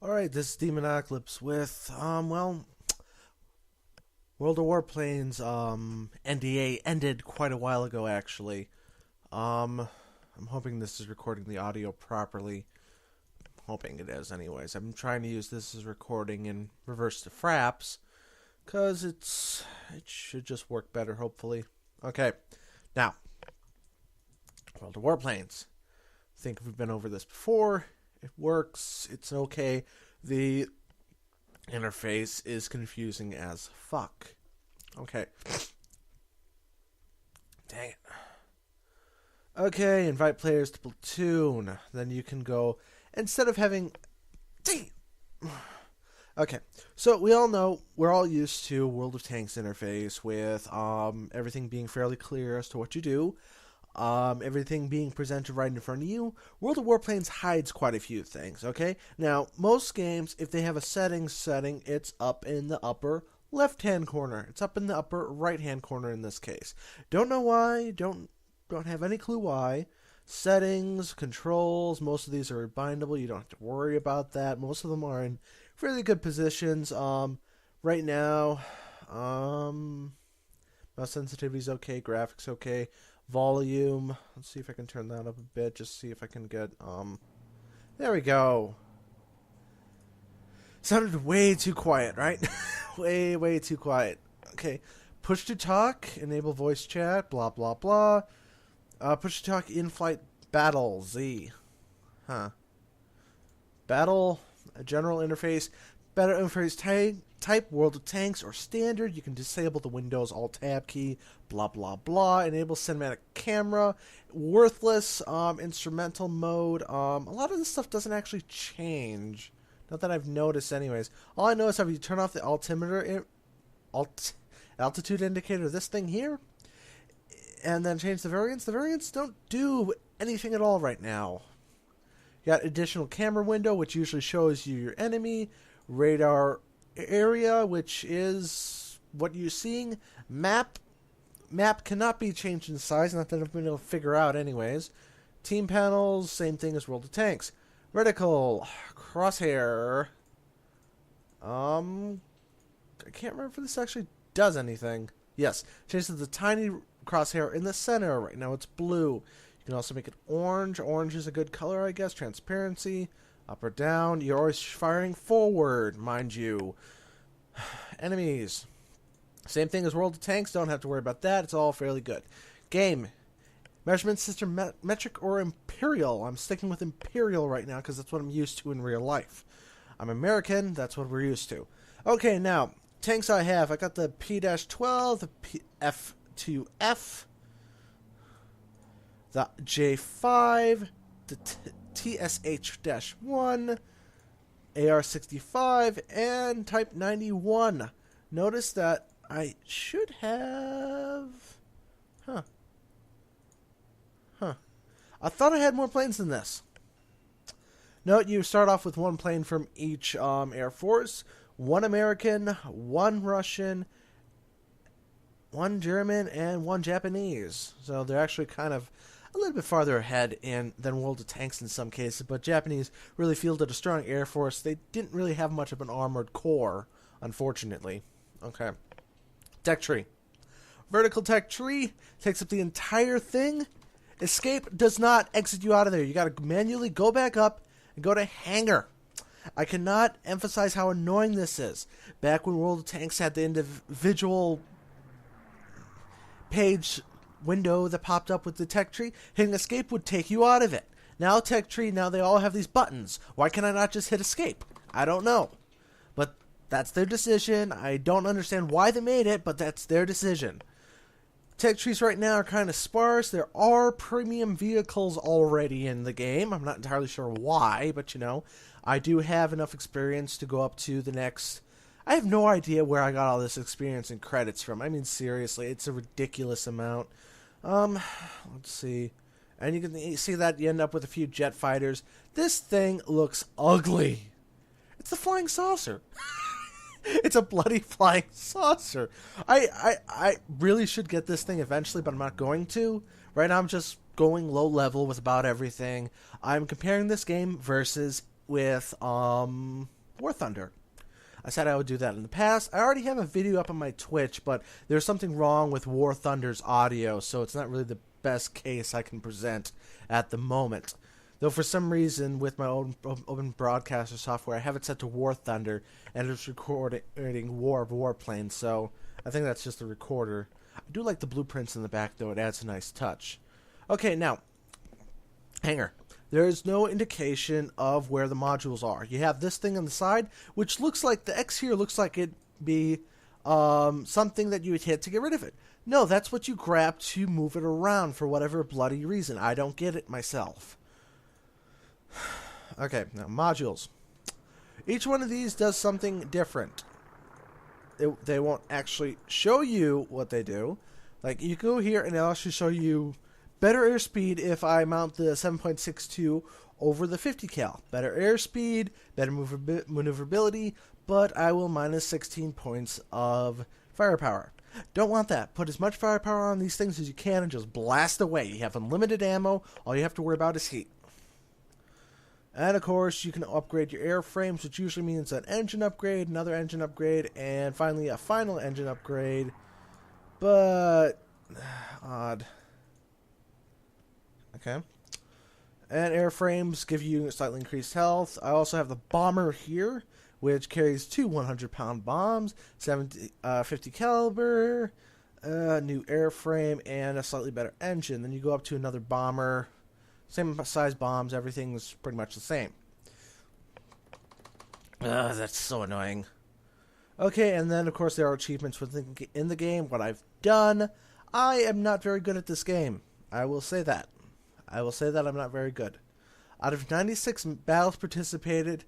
Alright, this is Demonocalypse with, World of Warplanes, NDA ended quite a while ago, actually. I'm hoping this is recording the audio properly. Hoping it is, anyways. I'm trying to use this as recording in reverse to fraps, because it should just work better, hopefully. Okay, now, World of Warplanes. I think we've been over this before. It works. It's okay. The interface is confusing as fuck. Okay. Dang it. Okay, invite players to Platoon. Then you can go, instead of having... Dang it. Okay, so we all know, we're all used to World of Tanks interface with everything being fairly clear as to what you do. Everything being presented right in front of you. World of Warplanes hides quite a few things, okay? Now, most games, if they have a setting, it's up in the upper left-hand corner. It's up in the upper right-hand corner in this case. Don't know why, don't have any clue why. Settings, controls, most of these are bindable. You don't have to worry about that. Most of them are in fairly good positions. Right now, mouse sensitivity is okay, graphics okay. Volume, let's see if I can turn that up a bit, just see if I can get, there we go. Sounded way too quiet, right? way too quiet. Okay, push to talk, enable voice chat, blah, blah, blah. Push to talk in-flight battle, Z. Battle, a general interface, battle interface type, World of Tanks, or Standard. You can disable the Windows Alt-Tab key, blah, blah, blah. Enable cinematic camera. Worthless, instrumental mode. A lot of this stuff doesn't actually change. Not that I've noticed anyways. All I know is if you turn off the altitude indicator, this thing here, and then change the variants don't do anything at all right now. You got additional camera window, which usually shows you your enemy. Radar area, which is what you're seeing. Map cannot be changed in size, not that I've been able to figure out anyways. Team panels, same thing as World of Tanks. Reticle, crosshair. I can't remember if this actually does anything. Yes, changes the tiny crosshair in the center. Right now it's blue. You can also make it orange. Orange is a good color, I guess. Transparency. Up or down. You're always firing forward, mind you. Enemies. Same thing as World of Tanks. Don't have to worry about that. It's all fairly good. Game. Measurement system, metric or imperial. I'm sticking with imperial right now because that's what I'm used to in real life. I'm American. That's what we're used to. Okay, now, tanks I have. I got the P-12, the F2F, the J5, the TSH-1, AR-65, and Type 91. Notice that I should have... I thought I had more planes than this. Note, you start off with one plane from each Air Force. One American, one Russian, one German, and one Japanese. So they're actually kind of a little bit farther ahead than World of Tanks in some cases, but Japanese really fielded a strong Air Force. They didn't really have much of an armored core, unfortunately. Okay. Tech tree. Vertical tech tree takes up the entire thing. Escape does not exit you out of there. You got to manually go back up and go to hangar. I cannot emphasize how annoying this is. Back when World of Tanks had the individual page window that popped up with the tech tree, hitting escape would take you out of it. Now tech tree, now they all have these buttons. Why can I not just hit escape? I don't know. But that's their decision. I don't understand why they made it, but that's their decision. Tech trees right now are kind of sparse. There are premium vehicles already in the game. I'm not entirely sure why, but you know, I do have enough experience to go up to the next... I have no idea where I got all this experience and credits from. I mean, seriously, it's a ridiculous amount. Let's see. And you can see that you end up with a few jet fighters. This thing looks ugly. It's the flying saucer. It's a bloody flying saucer. I really should get this thing eventually, but I'm not going to. Right now I'm just going low level with about everything. I'm comparing this game versus with War Thunder. I said I would do that in the past. I already have a video up on my Twitch, but there's something wrong with War Thunder's audio, so it's not really the best case I can present at the moment. Though for some reason, with my own open broadcaster software, I have it set to War Thunder, and it's recording War of Warplanes, so I think that's just the recorder. I do like the blueprints in the back, though. It adds a nice touch. Okay, now, Hanger. There is no indication of where the modules are. You have this thing on the side, which looks like the X here looks like it'd be something that you would hit to get rid of it. No, that's what you grab to move it around for whatever bloody reason. I don't get it myself. Okay, now modules. Each one of these does something different. They won't actually show you what they do. Like, you go here and it'll actually show you better airspeed if I mount the 7.62 over the 50 cal. Better airspeed, better maneuverability, but I will minus 16 points of firepower. Don't want that. Put as much firepower on these things as you can and just blast away. You have unlimited ammo. All you have to worry about is heat. And, of course, you can upgrade your airframes, which usually means an engine upgrade, another engine upgrade, and finally a final engine upgrade. But, odd. Okay. And airframes give you slightly increased health. I also have the bomber here, which carries two 100-pound bombs, 50 caliber, new airframe, and a slightly better engine. Then you go up to another bomber, same size bombs, everything's pretty much the same. That's so annoying. Okay, and then of course there are achievements in the game. What I've done, I am not very good at this game. I will say that. I'm not very good. Out of 96 battles participated,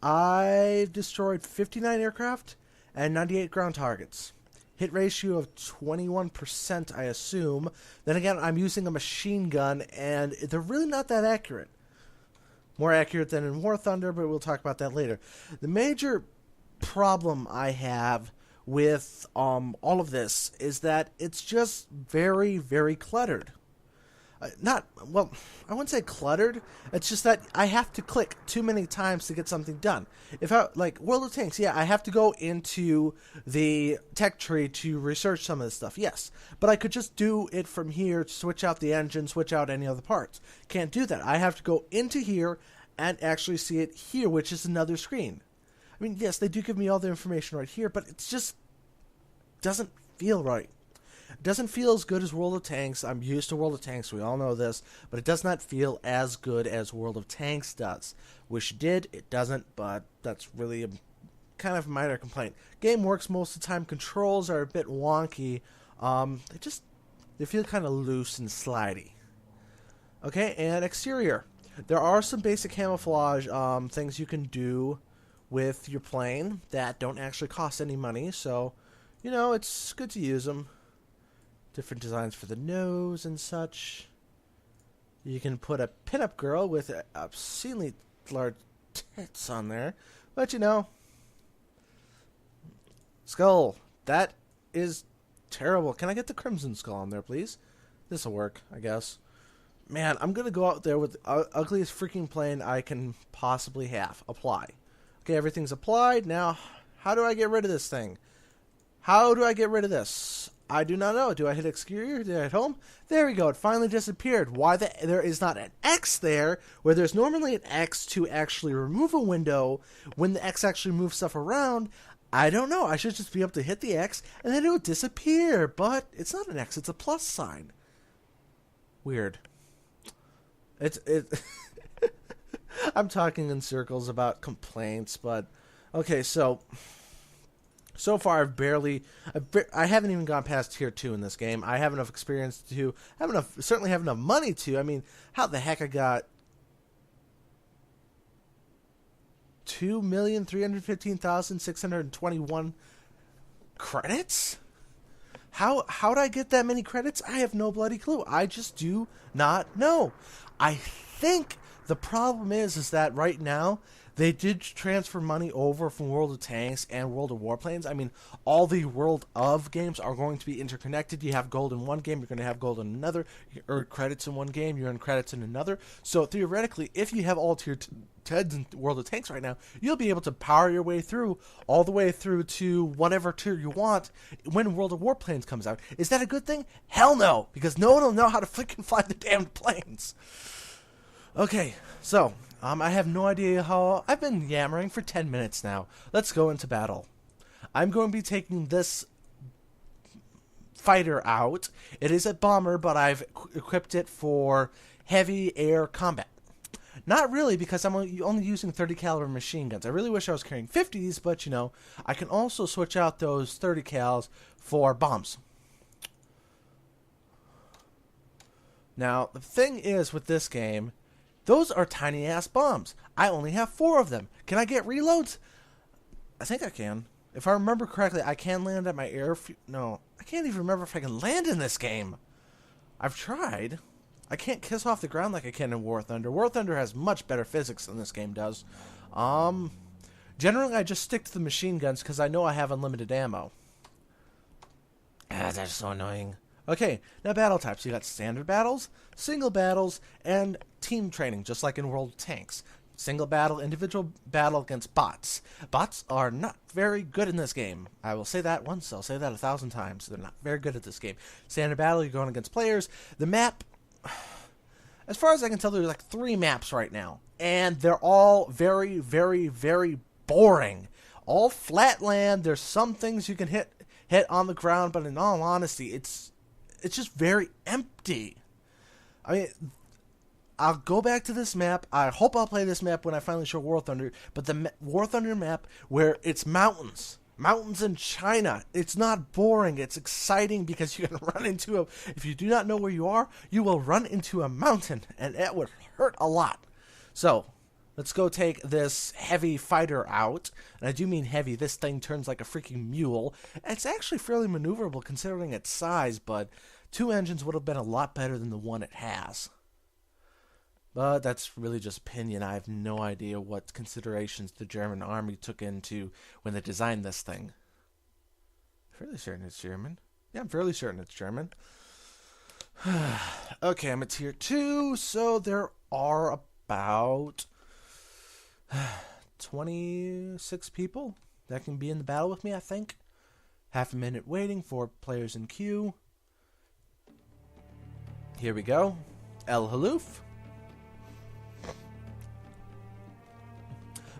I've destroyed 59 aircraft and 98 ground targets. Hit ratio of 21%, I assume. Then again, I'm using a machine gun, and they're really not that accurate. More accurate than in War Thunder, but we'll talk about that later. The major problem I have with all of this is that it's just very, very cluttered. I wouldn't say cluttered. It's just that I have to click too many times to get something done. If I, like World of Tanks, yeah, I have to go into the tech tree to research some of this stuff, yes. But I could just do it from here, switch out the engine, switch out any other parts. Can't do that. I have to go into here and actually see it here, which is another screen. I mean, yes, they do give me all the information right here, but it just doesn't feel right. It doesn't feel as good as World of Tanks. I'm used to World of Tanks, we all know this, but it does not feel as good as World of Tanks does. Wish it did, it doesn't, but that's really a kind of minor complaint. Game works most of the time. Controls are a bit wonky. They feel kind of loose and slidey. Okay, and exterior. There are some basic camouflage things you can do with your plane that don't actually cost any money, so, you know, it's good to use them. Different designs for the nose and such. You can put a pinup girl with obscenely large tits on there. But, you know. Skull. That is terrible. Can I get the crimson skull on there, please? This'll work, I guess. Man, I'm going to go out there with the ugliest freaking plane I can possibly have. Apply. Okay, everything's applied. Now, how do I get rid of this thing? How do I get rid of this? I do not know. Do I hit exterior? Did I hit home? There we go. It finally disappeared. Why there is not an X there, where there's normally an X to actually remove a window when the X actually moves stuff around? I don't know. I should just be able to hit the X, and then it would disappear. But it's not an X. It's a plus sign. Weird. I'm talking in circles about complaints, but... Okay, so far I haven't even gone past tier 2 in this game. I have enough experience to, certainly have enough money to. I mean, how the heck I got 2,315,621 credits? How'd I get that many credits? I have no bloody clue. I just do not know. I think The problem is that right now they did transfer money over from World of Tanks and World of Warplanes. I mean, all the World of games are going to be interconnected. You have gold in one game, you're going to have gold in another. You earn credits in one game, you earn credits in another. So theoretically, if you have all tier 10s in World of Tanks right now, you'll be able to power your way through, all the way through to whatever tier you want when World of Warplanes comes out. Is that a good thing? Hell no, because no one will know how to freaking fly the damn planes. Okay, so I have no idea how. I've been yammering for 10 minutes now. Let's go into battle. I'm going to be taking this fighter out. It is a bomber, but I've equipped it for heavy air combat. Not really, because I'm only using 30 caliber machine guns. I really wish I was carrying 50s, but you know, I can also switch out those 30 cals for bombs. Now, the thing is with this game, those are tiny-ass bombs. I only have 4 of them. Can I get reloads? I think I can. If I remember correctly, I can land at my No, I can't even remember if I can land in this game. I've tried. I can't kiss off the ground like I can in War Thunder. War Thunder has much better physics than this game does. Generally, I just stick to the machine guns because I know I have unlimited ammo. That's so annoying. Okay, now battle types. You got standard battles, single battles, and team training, just like in World of Tanks. Single battle, individual battle against bots. Bots are not very good in this game. I will say that once, I'll say that 1,000 times. They're not very good at this game. Standard battle, you're going against players. The map, as far as I can tell, there's like 3 maps right now. And they're all very, very, very boring. All flat land. There's some things you can hit on the ground, but in all honesty, it's just very empty. I mean, I'll go back to this map. I hope I'll play this map when I finally show War Thunder. But the War Thunder map where it's mountains. Mountains in China. It's not boring. It's exciting because you can run into a... If you do not know where you are, you will run into a mountain. And that would hurt a lot. So, let's go take this heavy fighter out. And I do mean heavy. This thing turns like a freaking mule. It's actually fairly maneuverable considering its size, but 2 engines would have been a lot better than the one it has. But that's really just opinion. I have no idea what considerations the German army took into when they designed this thing. Fairly certain it's German. Yeah, I'm fairly certain it's German. Okay, I'm at tier 2, so there are about 26 people that can be in the battle with me, I think. Half a minute waiting for players in queue. Here we go. El Haloof.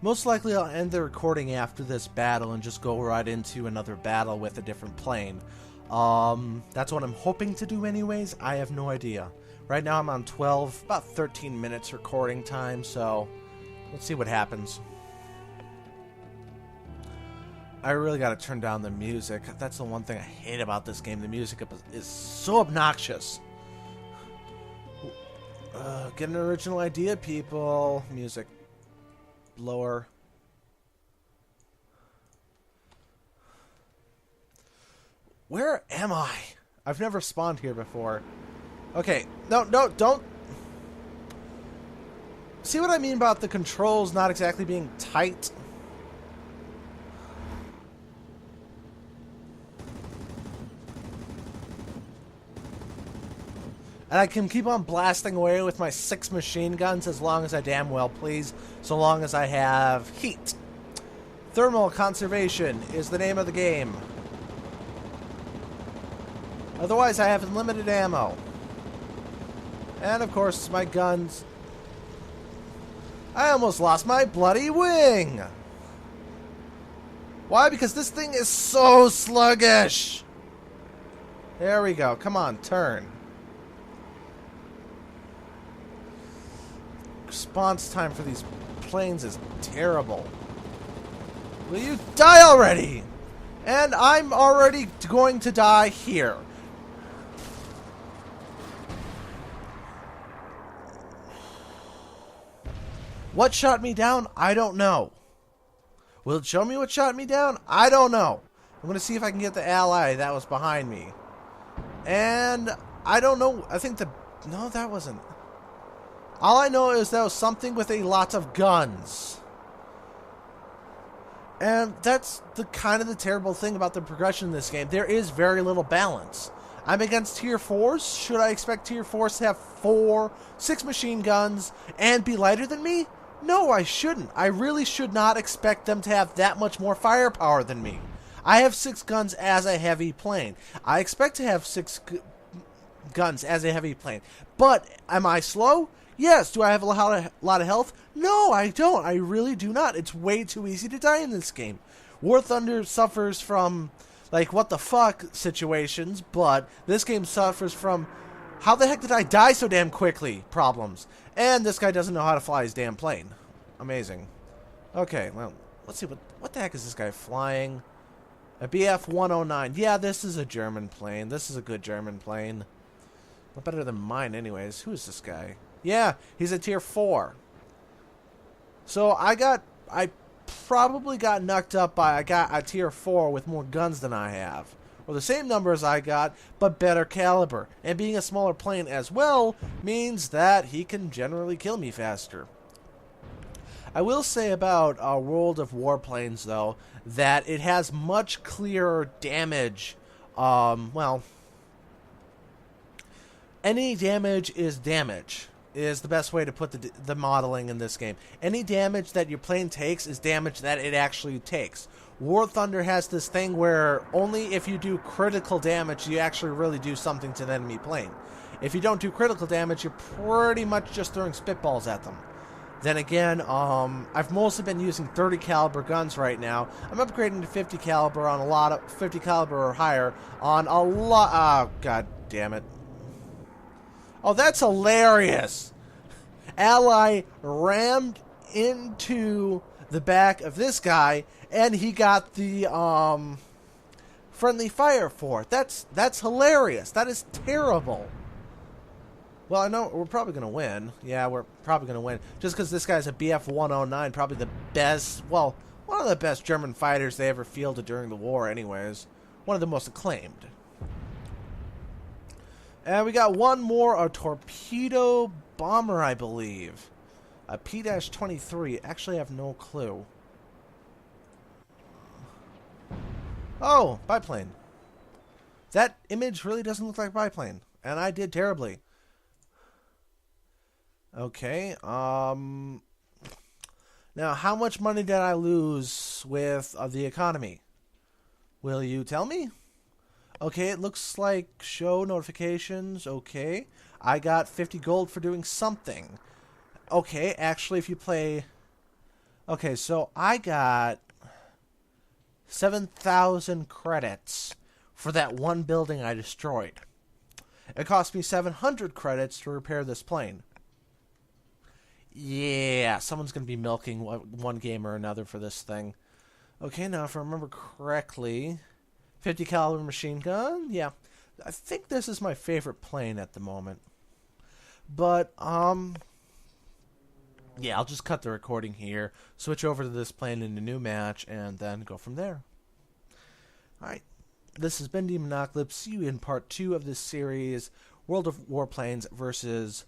Most likely I'll end the recording after this battle and just go right into another battle with a different plane. That's what I'm hoping to do anyways. I have no idea. Right now I'm on about 13 minutes recording time, so let's see what happens. I really gotta turn down the music. That's the one thing I hate about this game. The music is so obnoxious. Get an original idea, people. Music. Lower. Where am I? I've never spawned here before. Okay. No, don't. See what I mean about the controls not exactly being tight? And I can keep on blasting away with my 6 machine guns as long as I damn well please, so long as I have heat. Thermal conservation is the name of the game. Otherwise, I have unlimited ammo. And of course, my guns... I almost lost my bloody wing! Why? Because this thing is so sluggish! There we go. Come on, turn. Response time for these planes is terrible. Will you die already? And I'm already going to die here. What shot me down? I don't know. Will it show me what shot me down? I don't know. I'm going to see if I can get the ally that was behind me. And I don't know. I think the... No, that wasn't... All I know is that was something with a lot of guns. And that's the kind of the terrible thing about the progression in this game. There is very little balance. I'm against tier 4s. Should I expect tier 4s to have 6 machine guns and be lighter than me? No, I shouldn't. I really should not expect them to have that much more firepower than me. I have 6 guns as a heavy plane. I expect to have 6 guns as a heavy plane. But am I slow? Yes. Do I have a lot of health? No, I don't. I really do not. It's way too easy to die in this game. War Thunder suffers from, like, what the fuck situations, but this game suffers from how the heck did I die so damn quickly problems. And this guy doesn't know how to fly his damn plane. Amazing. Okay, well, let's see. What the heck is this guy flying? A BF-109. Yeah, this is a German plane. This is a good German plane. Not better than mine anyways. Who is this guy? Yeah, he's a tier 4. So I probably got knocked up by a tier 4 with more guns than I have. Or the same number as I got, but better caliber. And being a smaller plane as well means that he can generally kill me faster. I will say about World of Warplanes, though, that it has much clearer damage. Well, any damage is the best way to put the modeling in this game. Any damage that your plane takes is damage that it actually takes. War Thunder has this thing where only if you do critical damage, you actually really do something to the enemy plane. If you don't do critical damage, you're pretty much just throwing spitballs at them. Then again, I've mostly been using 30 caliber guns right now. I'm upgrading to 50 caliber on a lot of 50 caliber or higher on a lot. Oh, god damn it! Oh, that's hilarious. Ally rammed into the back of this guy, and he got the friendly fire for it. That's hilarious. That is terrible. Well, I know we're probably going to win. Yeah, we're probably going to win. Just because this guy's a BF-109, probably the best, well, one of the best German fighters they ever fielded during the war anyways. One of the most acclaimed. And we got one more, a torpedo bomber, I believe. A P-23. Actually, I have no clue. Oh, biplane. That image really doesn't look like biplane. And I did terribly. Okay, now how much money did I lose with the economy? Will you tell me? Okay, it looks like show notifications. Okay, I got 50 gold for doing something. Okay, actually, if you play... Okay, so I got 7,000 credits for that one building I destroyed. It cost me 700 credits to repair this plane. Yeah, someone's going to be milking one game or another for this thing. Okay, now if I remember correctly, 50 caliber machine gun. Yeah, I think this is my favorite plane at the moment. But yeah, I'll just cut the recording here, switch over to this plane in a new match, and then go from there. All right, this has been Demonocalypse. See you in part 2 of this series, World of Warplanes versus